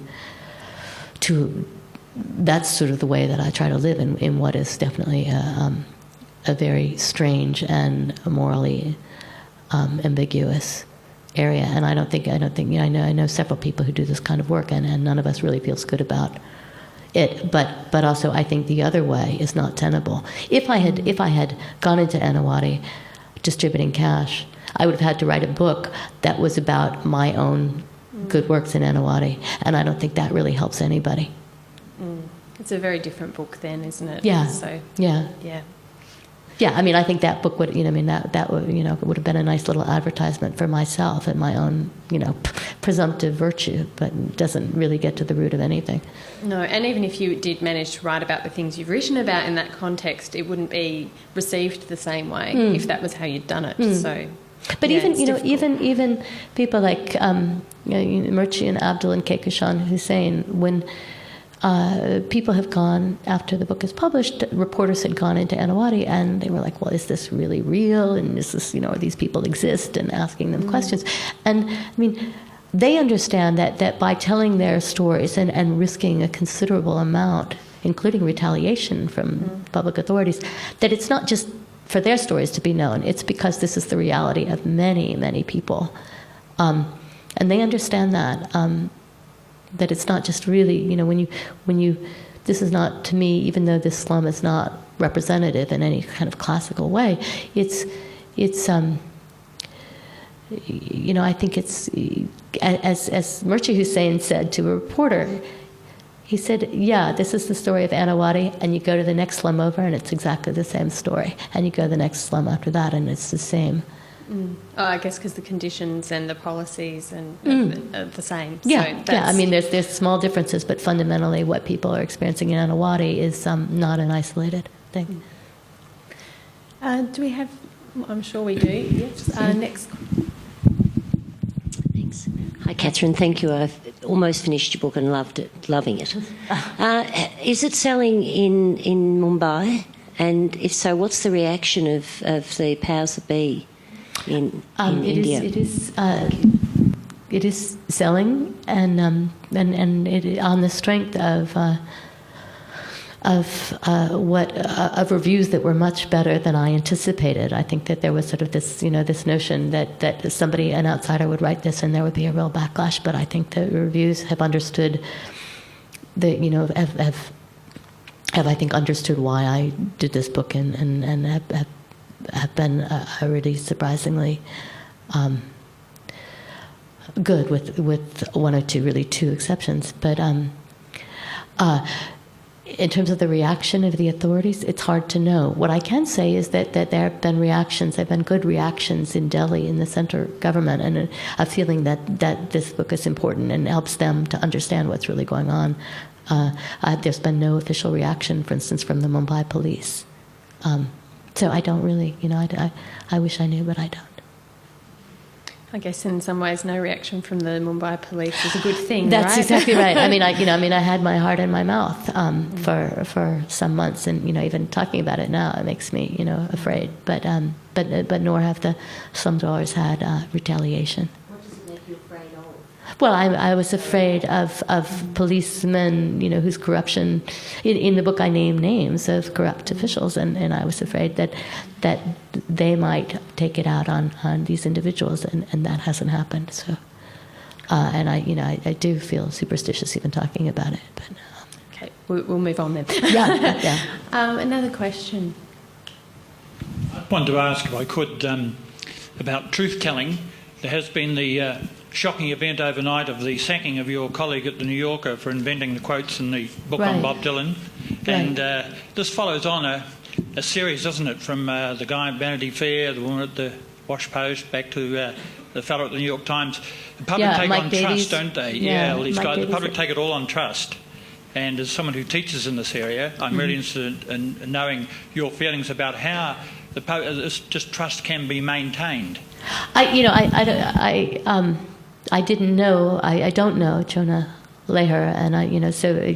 S2: that's sort of the way that I try to live in what is definitely a very strange and morally ambiguous area. And I know several people who do this kind of work, and none of us really feels good about it. But also, I think the other way is not tenable. If I had gone into Annawadi distributing cash, I would have had to write a book that was about my own good works in Annawadi, and I don't think that really helps anybody.
S1: It's a very different book then, isn't it?
S2: Yeah.
S1: So,
S2: yeah.
S1: Yeah.
S2: Yeah, I think that book would, that would, would have been a nice little advertisement for myself and my own, presumptive virtue, but it doesn't really get to the root of anything.
S1: No, and even if you did manage to write about the things you've written about in that context, it wouldn't be received the same way if that was how you'd done it. So,
S2: but
S1: yeah,
S2: even people like Murchi and Abdul and Kehkashan Hussein, when people have gone, after the book is published, reporters had gone into Annawadi and they were like, well, is this really real? And is this, these people exist? And asking them questions. And they understand that by telling their stories and risking a considerable amount, including retaliation from public authorities, that it's not just for their stories to be known, it's because this is the reality of many, many people. And they understand that it's not just really, when you, this is not, to me, even though this slum is not representative in any kind of classical way, it's I think it's, as Murchi Hussein said to a reporter, he said, yeah, this is the story of Annawadi, and you go to the next slum over and it's exactly the same story, and you go to the next slum after that and it's the same.
S1: Oh, I guess because the conditions and the policies and are the same.
S2: Yeah,
S1: so
S2: yeah. There's small differences, but fundamentally, what people are experiencing in Annawadi is not an isolated thing.
S1: Do we have? I'm sure we do. Yes. Next.
S5: Thanks. Hi, Katherine. Thank you. I've almost finished your book and loving it. Is it selling in Mumbai? And if so, what's the reaction of the powers that be? In India.
S2: It is selling, and it, on the strength of reviews that were much better than I anticipated. I think that there was sort of this this notion that an outsider would write this and there would be a real backlash. But I think the reviews have understood have I think understood why I did this book and have been really surprisingly good, with one or two exceptions. But in terms of the reaction of the authorities, it's hard to know. What I can say is that there have been reactions, there have been good reactions in Delhi, in the center government, and a feeling that this book is important and helps them to understand what's really going on. There's been no official reaction, for instance, from the Mumbai police. So I don't really, I wish I knew, but I don't.
S1: I guess in some ways, no reaction from the Mumbai police is a good thing.
S2: That's
S1: right?
S2: exactly right. I had my heart in my mouth for some months, and even talking about it now, it makes me afraid. But nor have the slum dwellers had retaliation.
S5: What does it make you afraid of?
S2: Well, I was afraid of policemen, whose corruption. In the book, I name names of corrupt officials, and I was afraid that they might take it out on these individuals, and that hasn't happened. So, and I do feel superstitious even talking about it. But
S1: okay, we'll move on then.
S2: yeah.
S1: Another question.
S6: I wanted to ask, if I could, about truth-telling. There has been the shocking event overnight of the sacking of your colleague at the New Yorker for inventing the quotes in the book on Bob Dylan. And this follows on a series, doesn't it, from the guy at Vanity Fair, the woman at the Wash Post, back to the fellow at the New York Times. The public take
S2: Mike
S6: on
S2: Davies.
S6: trust, don't they?
S2: Yeah,
S6: all these
S2: Mike
S6: guys.
S2: Davies.
S6: The public take it all on trust. And as someone who teaches in this area, I'm really interested in knowing your feelings about how this trust can be maintained.
S2: I didn't know. I don't know Jonah Leher, and so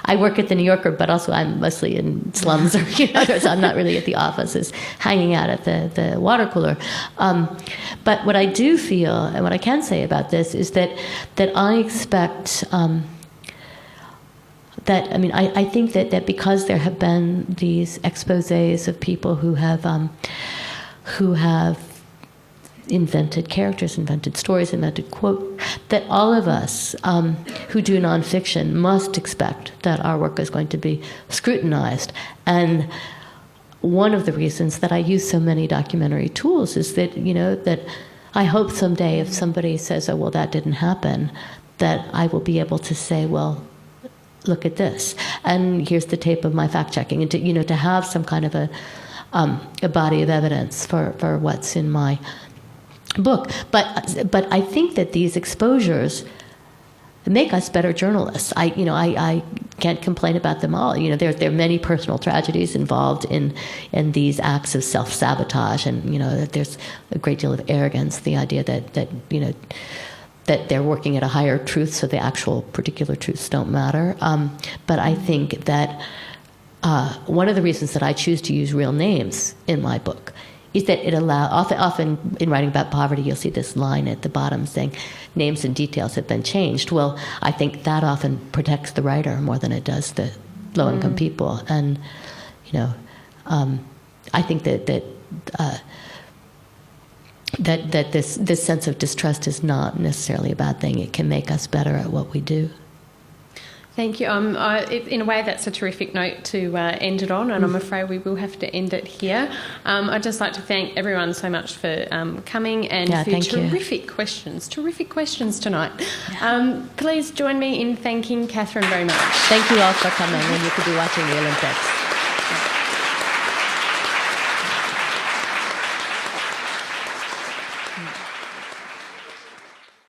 S2: I work at the New Yorker, but also I'm mostly in slums, or so I'm not really at the offices, hanging out at the water cooler. But what I do feel, and what I can say about this, is that I expect. I think that because there have been these exposés of people who have invented characters, invented stories, invented quote, that all of us who do nonfiction must expect that our work is going to be scrutinized. And one of the reasons that I use so many documentary tools is that, that I hope someday if somebody says, oh, well, that didn't happen, that I will be able to say, well, look at this, and here's the tape of my fact-checking, and to have some kind of a body of evidence for what's in my book. But I think that these exposures make us better journalists. I can't complain about them all. There are many personal tragedies involved in these acts of self-sabotage, and that there's a great deal of arrogance. The idea that they're working at a higher truth, so the actual particular truths don't matter. But I think that one of the reasons that I choose to use real names in my book is that it allows, often in writing about poverty, you'll see this line at the bottom saying, names and details have been changed. Well, I think that often protects the writer more than it does the low-income people. And, I think that this sense of distrust is not necessarily a bad thing. It can make us better at what we do.
S1: Thank you. In a way, that's a terrific note to end it on, and I'm afraid we will have to end it here. I'd just like to thank everyone so much for coming and for your terrific questions. Terrific questions tonight. Yeah. Please join me in thanking Katherine very much.
S2: Thank you all for coming, and you could be watching the Olympics.